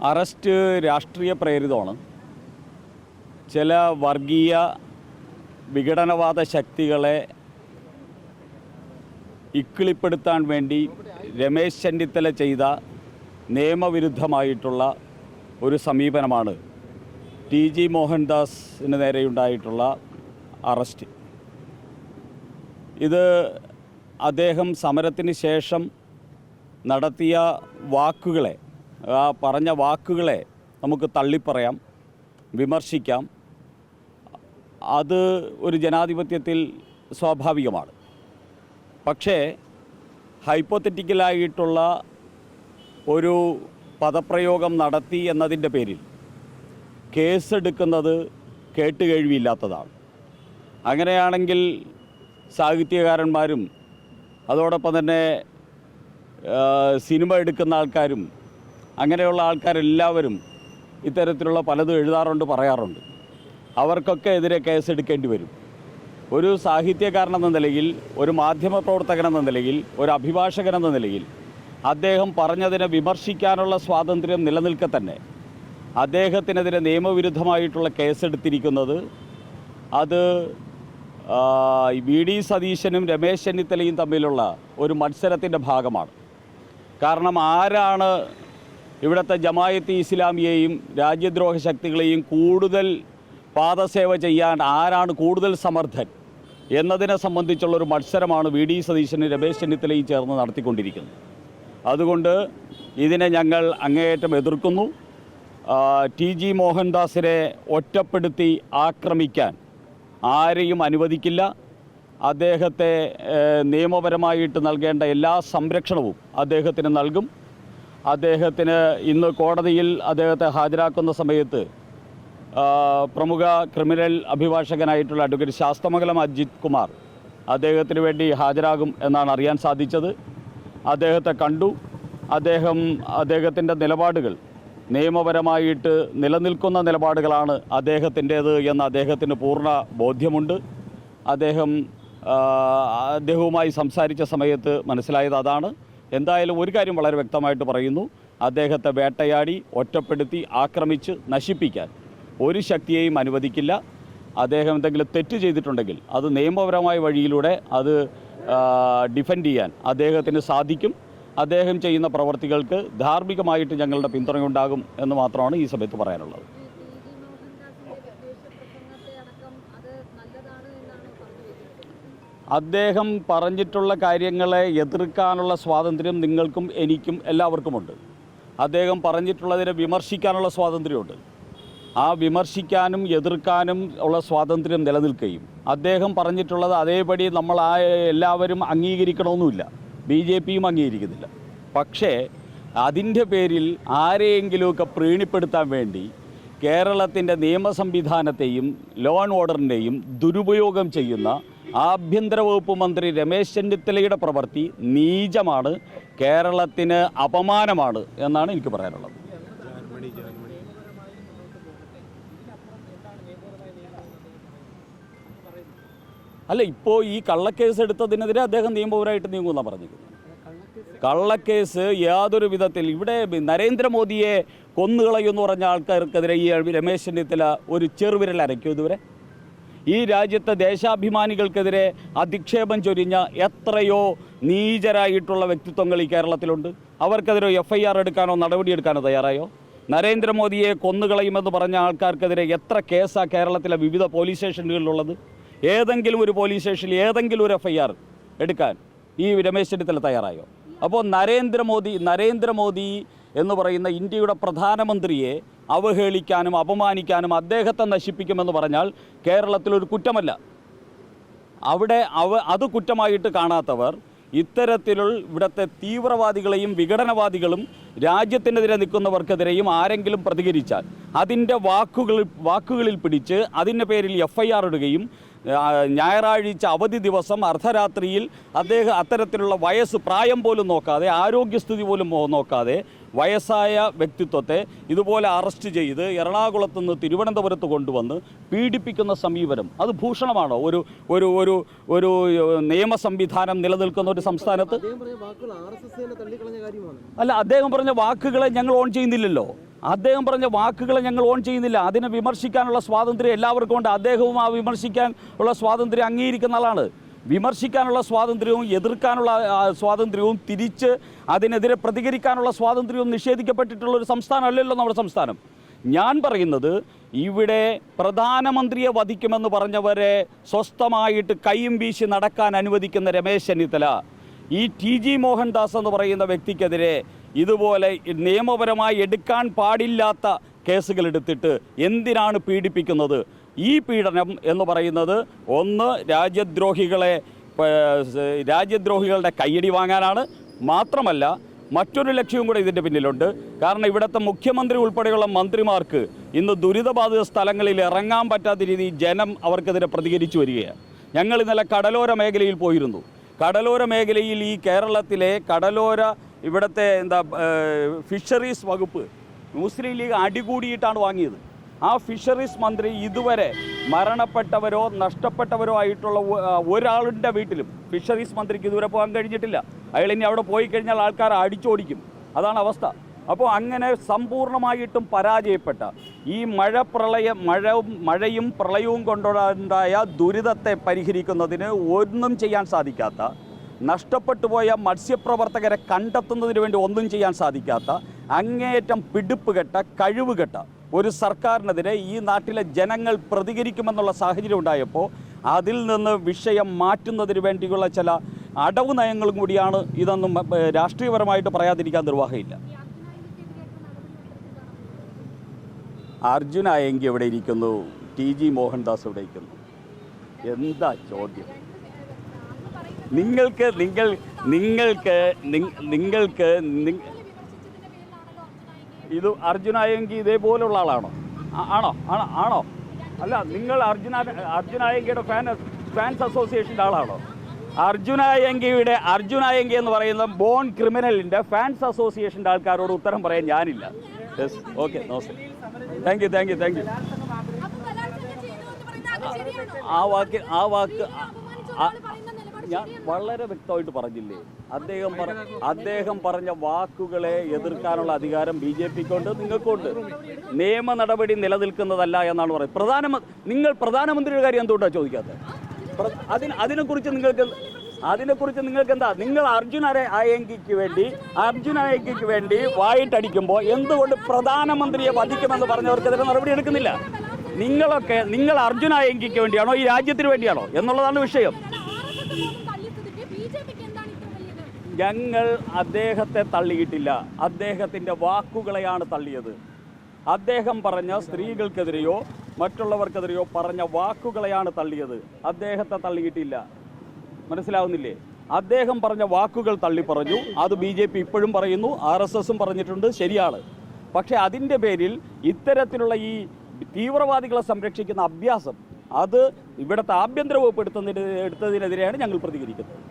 Arrest രാഷ്ട്രീയ പ്രേരിതമാണ്. ചില വർഗീയ വിഘടനവാദ ശക്തികളെ ഇക്കിളിപ്പെടുത്താൻ വേണ്ടി രമേശ് ചെന്നിത്തല ചെയ്ത നിയമവിരുദ്ധമായിട്ടുള്ള ഒരു സമീപനമാണ് TG മോഹൻദാസിന് നേരെയുണ്ടായിട്ടുള്ള അറസ്റ്റ്. ഇത് അദ്ദേഹം സമരത്തിന് ശേഷം നടത്തിയ വാക്കുകളെ, പറഞ്ഞ വാക്കുകളെ നമുക്ക് തള്ളിപ്പറയാം, വിമർശിക്കാം. അത് ഒരു ജനാധിപത്യത്തിൽ സ്വാഭാവികമാണ്. പക്ഷേ ഹൈപ്പോത്തറ്റിക്കലായിട്ടുള്ള ഒരു പദപ്രയോഗം നടത്തി എന്നതിൻ്റെ പേരിൽ കേസെടുക്കുന്നത് കേട്ടുകേഴ്വിയില്ലാത്തതാണ്. അങ്ങനെയാണെങ്കിൽ സാഹിത്യകാരന്മാരും അതോടൊപ്പം തന്നെ സിനിമ എടുക്കുന്ന ആൾക്കാരും അങ്ങനെയുള്ള ആൾക്കാരെല്ലാവരും ഇത്തരത്തിലുള്ള പലതും എഴുതാറുണ്ട്, പറയാറുണ്ട്. അവർക്കൊക്കെ എതിരെ കേസെടുക്കേണ്ടി വരും. ഒരു സാഹിത്യകാരനെന്ന നിലയിൽ, ഒരു മാധ്യമപ്രവർത്തകനെന്ന നിലയിൽ, ഒരു അഭിഭാഷകനെന്ന നിലയിൽ അദ്ദേഹം പറഞ്ഞതിനെ വിമർശിക്കാനുള്ള സ്വാതന്ത്ര്യം നിലനിൽക്കെ തന്നെ അദ്ദേഹത്തിനെതിരെ നിയമവിരുദ്ധമായിട്ടുള്ള കേസെടുത്തിരിക്കുന്നത് അത് VD സതീശനും രമേശ് ചെന്നിത്തലയും തമ്മിലുള്ള ഒരു മത്സരത്തിൻ്റെ ഭാഗമാണ്. കാരണം ആരാണ് ഇവിടുത്തെ ജമായത്ത് ഇസ്ലാമിയെയും രാജ്യദ്രോഹ ശക്തികളെയും കൂടുതൽ പാദസേവ ചെയ്യാൻ ആരാണ് കൂടുതൽ സമർത്ഥൻ എന്നതിനെ സംബന്ധിച്ചുള്ളൊരു മത്സരമാണ് VD സതീശനും രമേശ് ചെന്നിത്തലയും ചേർന്ന് നടത്തിക്കൊണ്ടിരിക്കുന്നത്. അതുകൊണ്ട് ഇതിനെ ഞങ്ങൾ അങ്ങേയറ്റം എതിർക്കുന്നു. TG മോഹൻദാസിനെ ഒറ്റപ്പെടുത്തി ആക്രമിക്കാൻ ആരെയും അനുവദിക്കില്ല. അദ്ദേഹത്തെ നിയമപരമായിട്ട് നൽകേണ്ട എല്ലാ സംരക്ഷണവും അദ്ദേഹത്തിന് നൽകും. അദ്ദേഹത്തിന് ഇന്ന് കോടതിയിൽ അദ്ദേഹത്തെ ഹാജരാക്കുന്ന സമയത്ത് പ്രമുഖ ക്രിമിനൽ അഭിഭാഷകനായിട്ടുള്ള അഡ്വക്കേറ്റ് ശാസ്തമംഗലം അജിത് കുമാർ അദ്ദേഹത്തിന് വേണ്ടി ഹാജരാകും എന്നാണ് അറിയാൻ സാധിച്ചത്. അദ്ദേഹത്തെ കണ്ടു. അദ്ദേഹത്തിൻ്റെ നിലപാടുകൾ നിയമപരമായിട്ട് നിലനിൽക്കുന്ന നിലപാടുകളാണ് അദ്ദേഹത്തിൻ്റേത് എന്ന് അദ്ദേഹത്തിന് പൂർണ്ണ ബോധ്യമുണ്ട്. അദ്ദേഹവുമായി സംസാരിച്ച സമയത്ത് മനസ്സിലായത് അതാണ്. എന്തായാലും ഒരു കാര്യം വളരെ വ്യക്തമായിട്ട് പറയുന്നു: അദ്ദേഹത്തെ വേട്ടയാടി, ഒറ്റപ്പെടുത്തി, ആക്രമിച്ച് നശിപ്പിക്കാൻ ഒരു ശക്തിയെയും അനുവദിക്കില്ല. അദ്ദേഹം എന്തെങ്കിലും തെറ്റ് ചെയ്തിട്ടുണ്ടെങ്കിൽ അത് നിയമപരമായ വഴിയിലൂടെ അത് ഡിഫെൻഡ് ചെയ്യാൻ അദ്ദേഹത്തിന് സാധിക്കും. അദ്ദേഹം ചെയ്യുന്ന പ്രവർത്തികൾക്ക് ധാർമ്മികമായിട്ട് ഞങ്ങളുടെ പിന്തുണയുണ്ടാകും എന്ന് മാത്രമാണ് ഈ സമയത്ത് പറയാനുള്ളത്. അദ്ദേഹം പറഞ്ഞിട്ടുള്ള കാര്യങ്ങളെ എതിർക്കാനുള്ള സ്വാതന്ത്ര്യം നിങ്ങൾക്കും എനിക്കും എല്ലാവർക്കുമുണ്ട്. അദ്ദേഹം പറഞ്ഞിട്ടുള്ളതിനെ വിമർശിക്കാനുള്ള സ്വാതന്ത്ര്യമുണ്ട്. ആ വിമർശിക്കാനും എതിർക്കാനും ഉള്ള സ്വാതന്ത്ര്യം നിലനിൽക്കുകയും അദ്ദേഹം പറഞ്ഞിട്ടുള്ളത് അതേപടി നമ്മൾ എല്ലാവരും അംഗീകരിക്കണമെന്നുമില്ല. BJPയും അംഗീകരിക്കുന്നില്ല. പക്ഷേ അതിൻ്റെ പേരിൽ ആരെയെങ്കിലുമൊക്കെ പ്രീണിപ്പെടുത്താൻ വേണ്ടി കേരളത്തിൻ്റെ നിയമ സംവിധാനത്തെയും ലോ ആൻഡ് ഓർഡറിൻ്റെയും ദുരുപയോഗം ചെയ്യുന്ന ആഭ്യന്തര വകുപ്പ് മന്ത്രി രമേശ് ചെന്നിത്തലയുടെ പ്രവൃത്തി നീചമാണ്, കേരളത്തിന് അപമാനമാണ് എന്നാണ് എനിക്ക് പറയാനുള്ളത്. അല്ല, ഇപ്പോൾ ഈ കള്ളക്കേസ് എടുത്തതിനെതിരെ അദ്ദേഹം നിയമപരമായിട്ട് നീങ്ങുമെന്നാണ് പറഞ്ഞിരിക്കുന്നത്. കള്ളക്കേസ് യാതൊരു വിധത്തിൽ ഇവിടെ നരേന്ദ്രമോദിയെ കൊന്നുകളയുമെന്ന് പറഞ്ഞ ആൾക്കാർക്കെതിരെ ഈ രമേശ് ചെന്നിത്തല ഒരു ചെറുവിരൽ അരയ്ക്കും. ഇതുവരെ ഈ രാജ്യത്തെ ദേശാഭിമാനികൾക്കെതിരെ അധിക്ഷേപം ചൊരിഞ്ഞ എത്രയോ നീചരായിട്ടുള്ള വ്യക്തിത്വങ്ങൾ ഈ കേരളത്തിലുണ്ട്. അവർക്കെതിരെ FIR എടുക്കാനോ നടപടിയെടുക്കാനോ തയ്യാറായോ? നരേന്ദ്രമോദിയെ കൊന്നുകളയുമെന്ന് പറഞ്ഞ ആൾക്കാർക്കെതിരെ എത്ര കേസാണ് കേരളത്തിലെ വിവിധ പോലീസ് സ്റ്റേഷനുകളിലുള്ളത്? ഏതെങ്കിലും ഒരു പോലീസ് സ്റ്റേഷനിൽ ഏതെങ്കിലും ഒരു FIR എടുക്കാൻ ഈ രമേശ് ചെന്നിത്തല തയ്യാറായോ? അപ്പോൾ നരേന്ദ്രമോദി എന്ന് പറയുന്ന ഇന്ത്യയുടെ പ്രധാനമന്ത്രിയെ അവഹേളിക്കാനും അപമാനിക്കാനും അദ്ദേഹത്തെ നശിപ്പിക്കുമെന്ന് പറഞ്ഞാൽ കേരളത്തിലൊരു കുറ്റമല്ല. അത് കുറ്റമായിട്ട് കാണാത്തവർ ഇത്തരത്തിലുള്ള ഇവിടുത്തെ തീവ്രവാദികളെയും വിഘടനവാദികളും രാജ്യത്തിനെതിരെ നിൽക്കുന്നവർക്കെതിരെയും ആരെങ്കിലും പ്രതികരിച്ചാൽ അതിൻ്റെ വാക്കുകളിൽ പിടിച്ച് അതിൻ്റെ പേരിൽ FIR ഇടുകയും ഞായറാഴ്ച അവധി ദിവസം അർദ്ധരാത്രിയിൽ അത്തരത്തിലുള്ള പ്രായം പോലും നോക്കാതെ, ആരോഗ്യസ്ഥിതി പോലും നോക്കാതെ വയസ്സായ വ്യക്തിത്വത്തെ ഇതുപോലെ അറസ്റ്റ് ചെയ്ത് എറണാകുളത്ത് നിന്ന് തിരുവനന്തപുരത്ത് കൊണ്ടുവന്ന് പീഡിപ്പിക്കുന്ന സമീപനം അത് ഭൂഷണമാണോ ഒരു ഒരു ഒരു ഒരു നിയമ സംവിധാനം നിലനിൽക്കുന്ന ഒരു സംസ്ഥാനത്ത്? അല്ല, അദ്ദേഹം പറഞ്ഞ വാക്കുകളെ ഞങ്ങൾ ഓൺ ചെയ്യുന്നില്ലല്ലോ. അദ്ദേഹം പറഞ്ഞ വാക്കുകളെ ഞങ്ങൾ ഓൺ ചെയ്യുന്നില്ല. അതിനെ വിമർശിക്കാനുള്ള സ്വാതന്ത്ര്യം എല്ലാവർക്കും ഉണ്ട്. അദ്ദേഹവും ആ വിമർശിക്കാൻ ഉള്ള സ്വാതന്ത്ര്യം അംഗീകരിക്കുന്ന ആളാണ്. വിമർശിക്കാനുള്ള സ്വാതന്ത്ര്യവും എതിർക്കാനുള്ള സ്വാതന്ത്ര്യവും തിരിച്ച് അതിനെതിരെ പ്രതികരിക്കാനുള്ള സ്വാതന്ത്ര്യവും നിഷേധിക്കപ്പെട്ടിട്ടുള്ള ഒരു സംസ്ഥാനമല്ലല്ലോ നമ്മുടെ സംസ്ഥാനം. ഞാൻ പറയുന്നത് ഇവിടെ പ്രധാനമന്ത്രിയെ വധിക്കുമെന്ന് പറഞ്ഞവരെ സ്വസ്ഥമായിട്ട് കൈയും വീശി നടക്കാൻ അനുവദിക്കുന്ന രമേശ് ചെന്നിത്തല, ഈ ടി.ജി. മോഹൻദാസ് എന്ന് പറയുന്ന വ്യക്തിക്കെതിരെ ഇതുപോലെ നിയമപരമായി എടുക്കാൻ പാടില്ലാത്ത കേസുകൾ എടുത്തിട്ട് എന്തിനാണ് പീഡിപ്പിക്കുന്നത്? ഈ പീഡനം എന്ന് പറയുന്നത് ഒന്ന് രാജ്യദ്രോഹികളുടെ കയ്യടി വാങ്ങാനാണ്. മാത്രമല്ല മറ്റൊരു ലക്ഷ്യവും കൂടെ ഇതിൻ്റെ പിന്നിലുണ്ട്. കാരണം ഇവിടുത്തെ മുഖ്യമന്ത്രി ഉൾപ്പെടെയുള്ള മന്ത്രിമാർക്ക് ഇന്ന് ദുരിതബാധിത സ്ഥലങ്ങളിൽ ഇറങ്ങാൻ പറ്റാത്ത രീതിയിൽ ജനം അവർക്കെതിരെ പ്രതികരിച്ചു വരികയാണ്. ഞങ്ങൾ ഇന്നലെ കടലോര മേഖലയിൽ പോയിരുന്നു. കടലോര മേഖലയിൽ ഈ കേരളത്തിലെ ഇവിടുത്തെ ഫിഷറീസ് വകുപ്പ് മുസ്ലിം ലീഗ് അടികൂടിയിട്ടാണ് വാങ്ങിയത്. ആ ഫിഷറീസ് മന്ത്രി ഇതുവരെ മരണപ്പെട്ടവരോ നഷ്ടപ്പെട്ടവരോ ആയിട്ടുള്ള ഒരാളുടെ വീട്ടിലും ഫിഷറീസ് മന്ത്രിക്ക് ഇതുവരെ പോകാൻ കഴിഞ്ഞിട്ടില്ല. അയാൾ ഇനി അവിടെ പോയി കഴിഞ്ഞാൽ ആൾക്കാർ അടിച്ചോടിക്കും. അതാണ് അവസ്ഥ. അപ്പോൾ അങ്ങനെ സമ്പൂർണ്ണമായിട്ടും പരാജയപ്പെട്ട ഈ മഴയും പ്രളയവും കൊണ്ടുണ്ടായ ദുരിതത്തെ പരിഹരിക്കുന്നതിന് ഒന്നും ചെയ്യാൻ സാധിക്കാത്ത, നഷ്ടപ്പെട്ടു പോയ മത്സ്യപ്രവർത്തകരെ കണ്ടെത്തുന്നതിന് വേണ്ടി ഒന്നും ചെയ്യാൻ സാധിക്കാത്ത, അങ്ങേയറ്റം പിടിപ്പുകെട്ട കഴിവുകെട്ട ഒരു സർക്കാരിനെതിരെ ഈ നാട്ടിലെ ജനങ്ങൾ പ്രതികരിക്കുമെന്നുള്ള സാഹചര്യം ഉണ്ടായപ്പോൾ അതിൽ നിന്ന് വിഷയം മാറ്റുന്നതിന് വേണ്ടിയുള്ള ചില അടവ് നയങ്ങളും കൂടിയാണ് ഇതൊന്നും രാഷ്ട്രീയപരമായിട്ട് പറയാതിരിക്കാൻ നിർവാഹമില്ല. അർജുൻ ആയെങ്കിൽ എവിടെ ഇരിക്കുന്നു? ടി.ജി. മോഹൻദാസ് എവിടെ ഇരിക്കുന്നു? എന്താ ചോദ്യം? നിങ്ങൾക്ക് ഇത് അർജുനായെങ്കിൽ ഇതേപോലുള്ള ആളാണോ? ആണോ? അല്ല, നിങ്ങൾ അർജുനായെങ്കിയുടെ ഫാൻസ് അസോസിയേഷൻ്റെ ആളാണോ? അർജുനായെങ്കി എന്ന് പറയുന്ന ബോൺ ക്രിമിനലിൻ്റെ ഫാൻസ് അസോസിയേഷൻ്റെ ആൾക്കാരോട് ഉത്തരം പറയാൻ ഞാനില്ല. Yes, okay, namaste, thank you. ആ വാക്ക് ഞാൻ വളരെ വ്യക്തമായിട്ട് പറഞ്ഞില്ലേ? അദ്ദേഹം പറഞ്ഞ വാക്കുകളെ എതിർക്കാനുള്ള അധികാരം BJPക്കുണ്ട്, നിങ്ങൾക്കുണ്ട്. നിയമ നടപടി നിലനിൽക്കുന്നതല്ല എന്നാണ് പറയുന്നത്. നിങ്ങൾ പ്രധാനമന്ത്രിയുടെ കാര്യം എന്തുകൊണ്ടാണ് ചോദിക്കാത്തത്? അതിനെക്കുറിച്ച് നിങ്ങൾക്ക് എന്താ? നിങ്ങൾ അർജുൻ അയ്യങ്കിക്ക് വേണ്ടി വായിട്ടടിക്കുമ്പോൾ എന്തുകൊണ്ട് പ്രധാനമന്ത്രിയെ വധിക്കുമെന്ന് പറഞ്ഞവർക്കെതിരെ നടപടി എടുക്കുന്നില്ല? നിങ്ങൾ അർജുൻ അയ്യങ്കിക്ക് വേണ്ടിയാണോ ഈ രാജ്യത്തിന് വേണ്ടിയാണോ എന്നുള്ളതാണ് വിഷയം. ഞങ്ങൾ അദ്ദേഹത്തെ തള്ളിയിട്ടില്ല, അദ്ദേഹത്തിൻ്റെ വാക്കുകളെയാണ് തള്ളിയത്. അദ്ദേഹം പറഞ്ഞ സ്ത്രീകൾക്കെതിരെയോ മറ്റുള്ളവർക്കെതിരെയോ പറഞ്ഞ വാക്കുകളെയാണ് തള്ളിയത്, അദ്ദേഹത്തെ തള്ളിയിട്ടില്ല. മനസ്സിലാവുന്നില്ലേ? അദ്ദേഹം പറഞ്ഞ വാക്കുകൾ തള്ളിപ്പറഞ്ഞു. അത് BJP ഇപ്പോഴും പറയുന്നു, RSSും പറഞ്ഞിട്ടുണ്ട്, ശരിയാണ്. പക്ഷേ അതിൻ്റെ പേരിൽ ഇത്തരത്തിലുള്ള ഈ തീവ്രവാദികളെ സംരക്ഷിക്കുന്ന അഭ്യാസം അത് ഇവിടുത്തെ ആഭ്യന്തര വകുപ്പ് എടുത്തതിനെതിരെയാണ് ഞങ്ങൾ പ്രതികരിക്കുന്നത്.